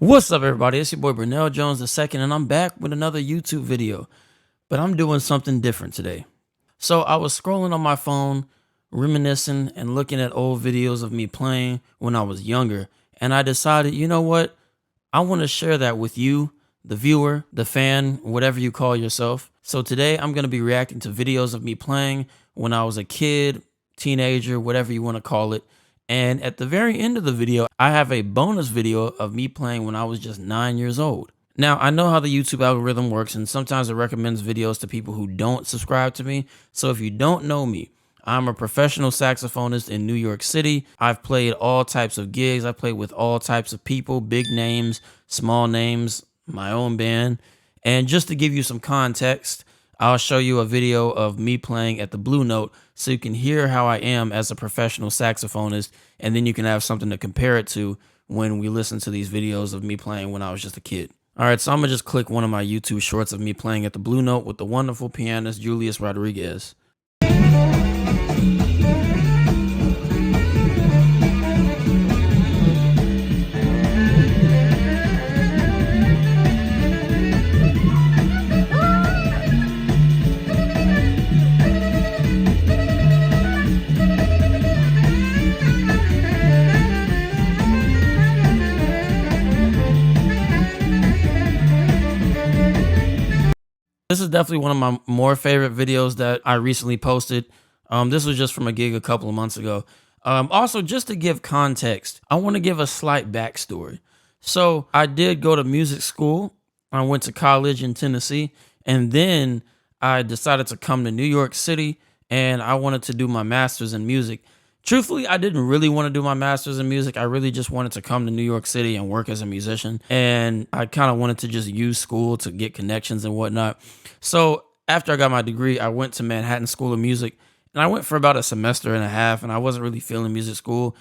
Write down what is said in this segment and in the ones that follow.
What's up, everybody? It's your boy Brunell Jones II, and I'm back with another YouTube video. But I'm doing something different today. So I was scrolling on my phone, reminiscing and looking at old videos of me playing when I was younger, and I decided, you know what? I want to share that with you, the viewer, the fan, whatever you call yourself. So today I'm going to be reacting to videos of me playing when I was a kid, teenager, whatever you want to call it. And at the very end of the video, I have a bonus video of me playing when I was just 9 years old. Now, I know how the YouTube algorithm works, and sometimes it recommends videos to people who don't subscribe to me. So if you don't know me, I'm a professional saxophonist in New York City. I've played all types of gigs. I played with all types of people, big names, small names, my own band. And just to give you some context, I'll show you a video of me playing at the Blue Note so you can hear how I am as a professional saxophonist, and then you can have something to compare it to when we listen to these videos of me playing when I was just a kid. All right, so I'm going to just click one of my YouTube shorts of me playing at the Blue Note with the wonderful pianist Julius Rodriguez. This is definitely one of my more favorite videos that I recently posted. This was just from a gig a couple of months ago. Also, just to give context, I want to give a slight backstory. So I did go to music school. I went to college in Tennessee, and then I decided to come to New York City, and I wanted to do my master's in music. Truthfully, I didn't really want to do my master's in music. I really just wanted to come to New York City and work as a musician. And I kind of wanted to just use school to get connections and whatnot. So after I got my degree, I went to Manhattan School of Music. And I went for about a semester and a half, and I wasn't really feeling music school.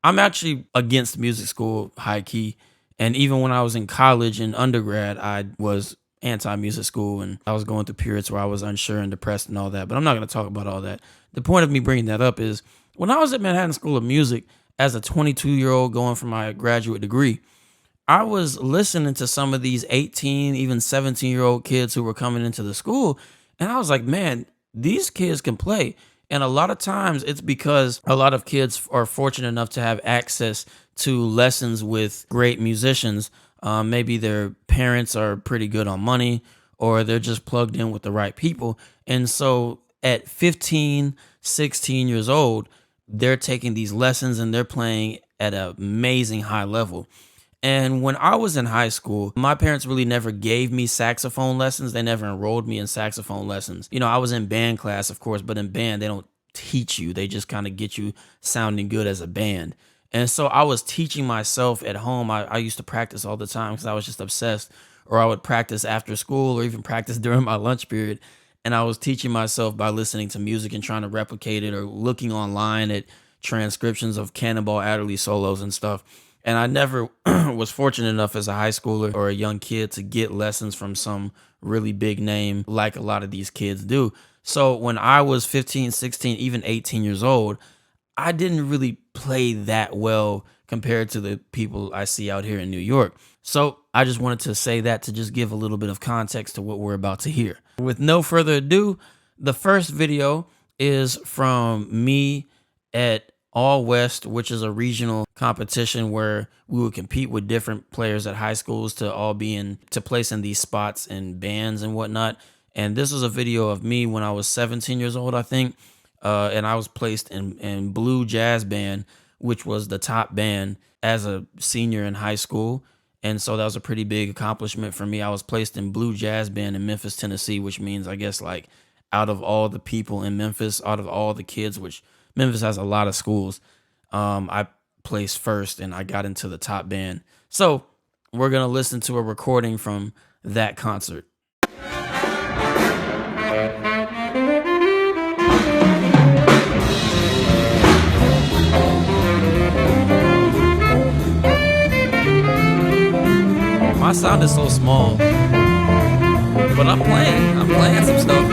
I'm actually against music school, high key. And even when I was in college and undergrad, I was anti-music school, and I was going through periods where I was unsure and depressed and all that. But I'm not going to talk about all that. The point of me bringing that up is, when I was at Manhattan School of Music as a 22-year-old going for my graduate degree, I was listening to some of these 18, even 17-year-old kids who were coming into the school, and I was like, man, these kids can play. And a lot of times it's because a lot of kids are fortunate enough to have access to lessons with great musicians. Maybe their parents are pretty good on money, or they're just plugged in with the right people. And so at 15, 16 years old, they're taking these lessons and they're playing at an amazing high level. And when I was in high school, my parents really never gave me saxophone lessons. They never enrolled me in saxophone lessons. You know, I was in band class, of course, but in band, they don't teach you. They just kind of get you sounding good as a band. And so I was teaching myself at home. I used to practice all the time because I was just obsessed, or I would practice after school or even practice during my lunch period. And I was teaching myself by listening to music and trying to replicate it, or looking online at transcriptions of Cannonball Adderley solos and stuff. And I never was fortunate enough as a high schooler or a young kid to get lessons from some really big name like a lot of these kids do. So when I was 15, 16, even 18 years old, I didn't really play that well compared to the people I see out here in New York. So I just wanted to say that to just give a little bit of context to what we're about to hear. With no further ado, the first video is from me at All West, which is a regional competition where we would compete with different players at high schools to place in these spots in bands and whatnot. And this was a video of me when I was 17 years old, I think. And I was placed in Blue Jazz Band, which was the top band as a senior in high school. And so that was a pretty big accomplishment for me. I was placed in Blue Jazz Band in Memphis, Tennessee, which means, I guess, like, out of all the people in Memphis, out of all the kids, which Memphis has a lot of schools, I placed first and I got into the top band. So we're going to listen to a recording from that concert. My sound is so small, but I'm playing some stuff.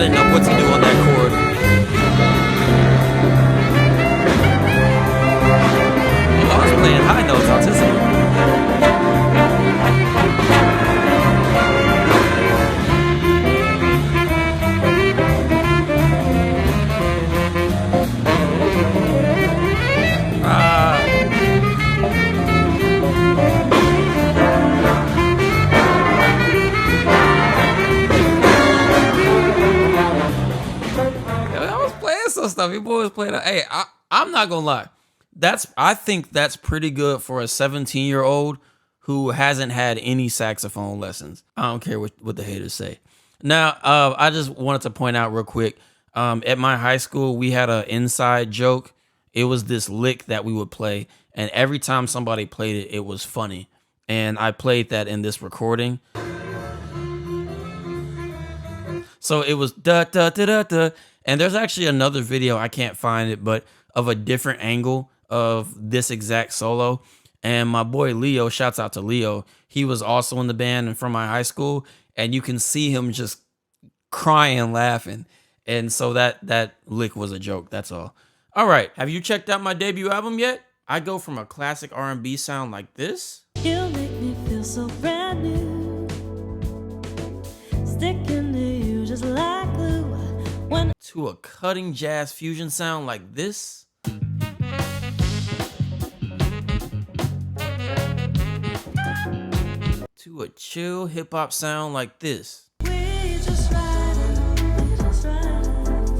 didn't know what to do on that chord. I was playing high notes, autistic. Stuff. People always play that. Hey, I'm not gonna lie. I think that's pretty good for a 17-year-old who hasn't had any saxophone lessons. I don't care what the haters say. Now, I just wanted to point out real quick. At my high school, we had an inside joke. It was this lick that we would play, and every time somebody played it, it was funny. And I played that in this recording. So it was da da da da da. And there's actually another video, I can't find it, but of a different angle of this exact solo. And my boy Leo, shouts out to Leo, he was also in the band and from my high school. And you can see him just crying, laughing. And so that lick was a joke, that's all. All right, have you checked out my debut album yet? I go from a classic R&B sound like this. You make me feel so brand new, sticking to you just like glue. To a cutting jazz fusion sound like this. To a chill hip hop sound like this. We just ride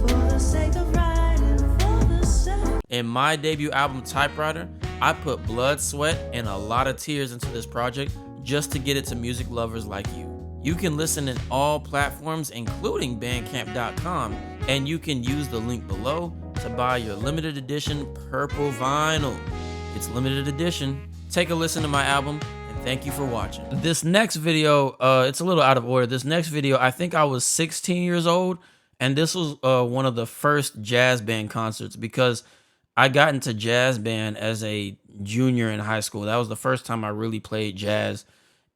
for the sake of riding, for the sake. In my debut album, Typewriter, I put blood, sweat, and a lot of tears into this project just to get it to music lovers like you. You can listen in all platforms, including bandcamp.com, and you can use the link below to buy your limited edition purple vinyl. It's limited edition. Take a listen to my album, and thank you for watching. This next video, it's a little out of order. This next video, I think I was 16 years old, and this was one of the first jazz band concerts because I got into jazz band as a junior in high school. That was the first time I really played jazz,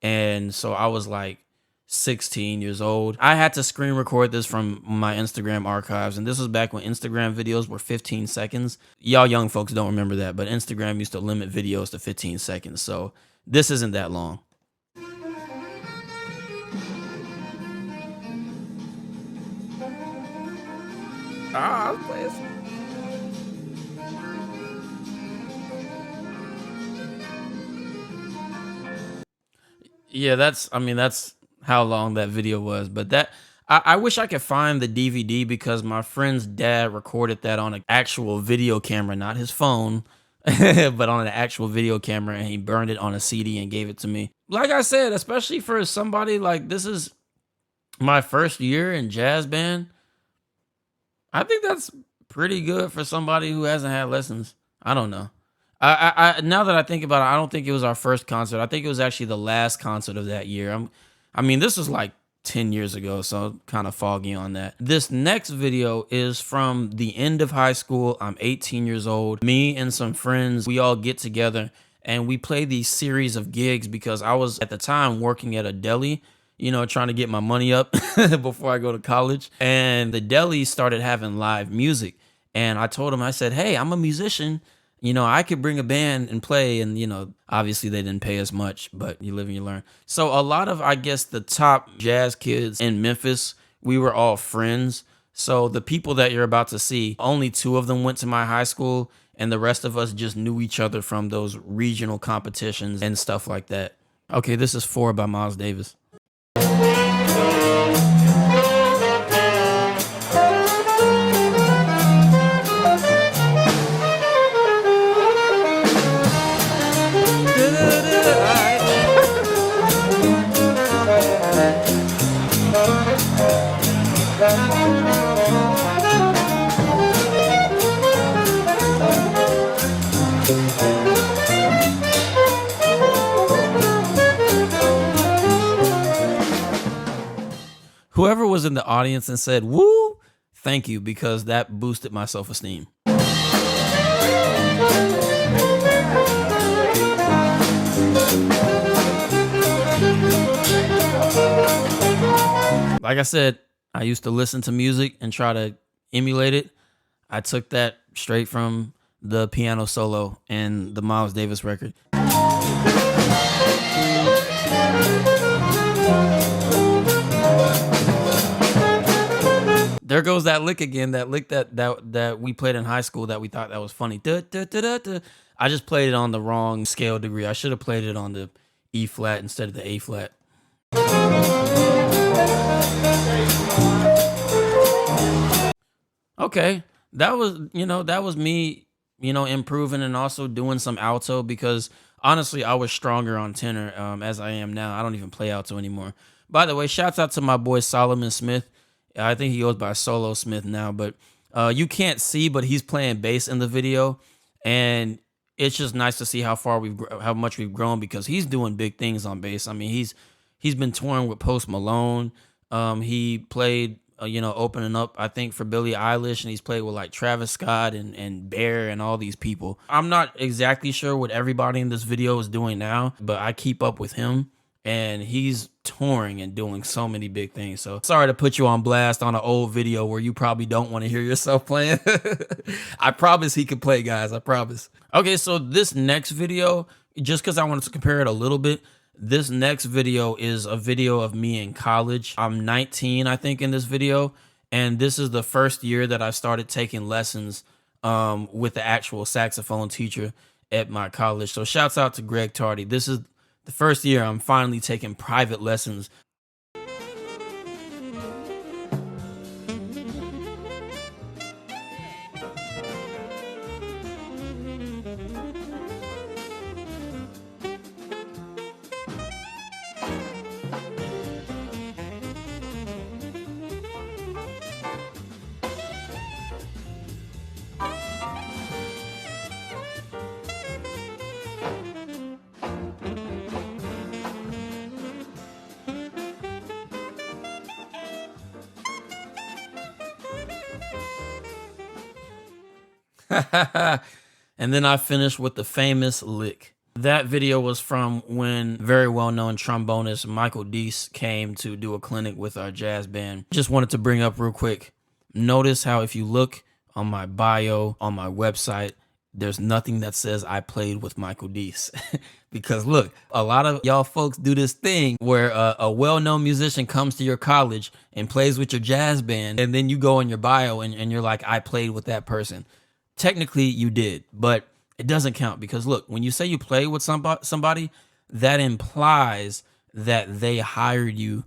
and so I was like 16 years old. I had to screen record this from my Instagram archives, and this was back when Instagram videos were 15 seconds. Y'all young folks don't remember that, but Instagram used to limit videos to 15 seconds, so this isn't that long. I'll play it. Yeah, that's how long that video was, but I wish I could find the DVD because my friend's dad recorded that on an actual video camera, not his phone, but on an actual video camera, and he burned it on a CD and gave it to me. Like I said, especially for somebody like this is my first year in jazz band, I think that's pretty good for somebody who hasn't had lessons. I don't know. I now that I think about it, I don't think it was our first concert. I think it was actually the last concert of that year. I mean, this was like 10 years ago, so I'm kind of foggy on that. This next video is from the end of high school. I'm 18 years old. Me and some friends, we all get together and we play these series of gigs because I was at the time working at a deli, you know, trying to get my money up before I go to college. And the deli started having live music. And I told them, I said, hey, I'm a musician. You know, I could bring a band and play, and, you know, obviously they didn't pay as much, but you live and you learn. So a lot of, I guess, the top jazz kids in Memphis, we were all friends. So the people that you're about to see, only 2 of them went to my high school, and the rest of us just knew each other from those regional competitions and stuff like that. Okay, this is 4 by Miles Davis. Whoever was in the audience and said, woo, thank you, because that boosted my self-esteem. Like I said, I used to listen to music and try to emulate it. I took that straight from the piano solo and the Miles Davis record. There goes that lick again. That lick that we played in high school that we thought that was funny. Duh, duh, duh, duh, duh. I just played it on the wrong scale degree. I should have played it on the E flat instead of the A flat. Okay, that was me, improving and also doing some alto because honestly, I was stronger on tenor as I am now. I don't even play alto anymore. By the way, shouts out to my boy Solomon Smith. I think he goes by Solo Smith now, but you can't see, but he's playing bass in the video, and it's just nice to see how much we've grown because he's doing big things on bass. I mean, he's been touring with Post Malone. He played, opening up, I think, for Billie Eilish, and he's played with like Travis Scott and Bear and all these people. I'm not exactly sure what everybody in this video is doing now, but I keep up with him, and he's touring and doing so many big things. So sorry to put you on blast on an old video where you probably don't want to hear yourself playing. I promise he can play, guys. I promise. Okay, so this next video, just because I wanted to compare it a little bit, this next video is a video of me in college. I'm 19, I think, in this video. And this is the first year that I started taking lessons with the actual saxophone teacher at my college. So shouts out to Greg Tardy. This is the first year I'm finally taking private lessons. And then I finished with the famous lick. That video was from when very well-known trombonist Michael Deese came to do a clinic with our jazz band. Just wanted to bring up real quick. Notice how if you look on my bio, on my website, there's nothing that says I played with Michael Deese. Because look, a lot of y'all folks do this thing where a well-known musician comes to your college and plays with your jazz band, and then you go in your bio and you're like, I played with that person. Technically, you did, but it doesn't count because look, when you say you play with somebody, that implies that they hired you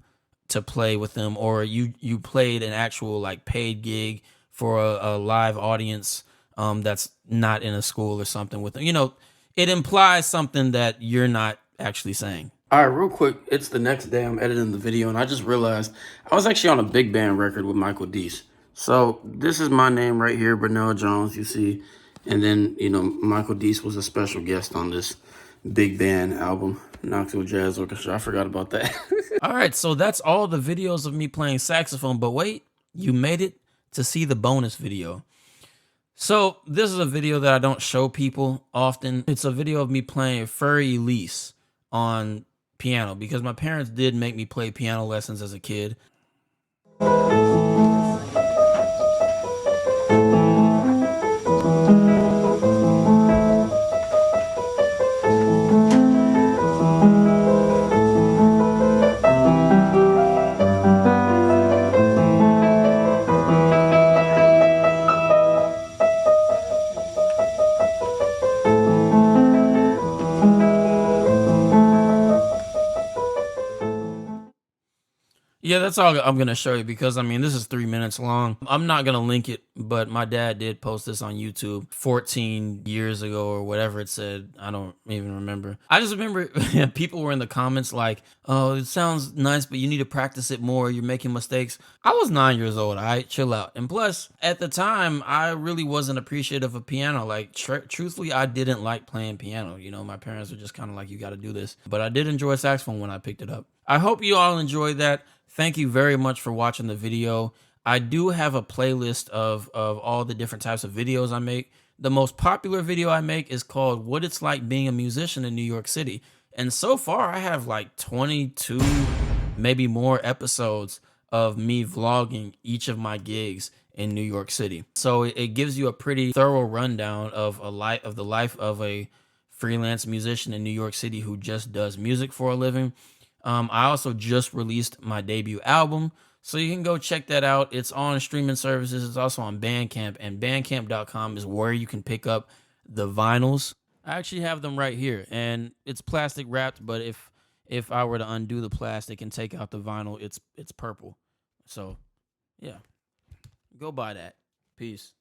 to play with them, or you played an actual like paid gig for a live audience that's not in a school or something with them. It implies something that you're not actually saying. All right, real quick, it's the next day. I'm editing the video, and I just realized I was actually on a big band record with Michael Deese. So this is my name right here, Bernell Jones, you see. And then, Michael Deese was a special guest on this big band album, Knoxville Jazz Orchestra. I forgot about that. All right, so that's all the videos of me playing saxophone. But wait, you made it to see the bonus video. So this is a video that I don't show people often. It's a video of me playing Furry Elise on piano because my parents did make me play piano lessons as a kid. Yeah, that's all I'm going to show you because, I mean, this is 3 minutes long. I'm not going to link it, but my dad did post this on YouTube 14 years ago or whatever it said. I don't even remember. I just remember people were in the comments like, oh, it sounds nice, but you need to practice it more. You're making mistakes. I was 9 years old. All right, chill out. And plus, at the time, I really wasn't appreciative of piano. Like, truthfully, I didn't like playing piano. My parents were just kind of like, you got to do this. But I did enjoy saxophone when I picked it up. I hope you all enjoyed that. Thank you very much for watching the video. I do have a playlist of all the different types of videos I make. The most popular video I make is called What It's Like Being a Musician in New York City. And so far, I have like 22, maybe more episodes of me vlogging each of my gigs in New York City. So it gives you a pretty thorough rundown of the life of a freelance musician in New York City who just does music for a living. I also just released my debut album, so you can go check that out. It's on streaming services. It's also on Bandcamp, and bandcamp.com is where you can pick up the vinyls. I actually have them right here, and it's plastic wrapped, but if I were to undo the plastic and take out the vinyl, it's purple. So, yeah. Go buy that. Peace.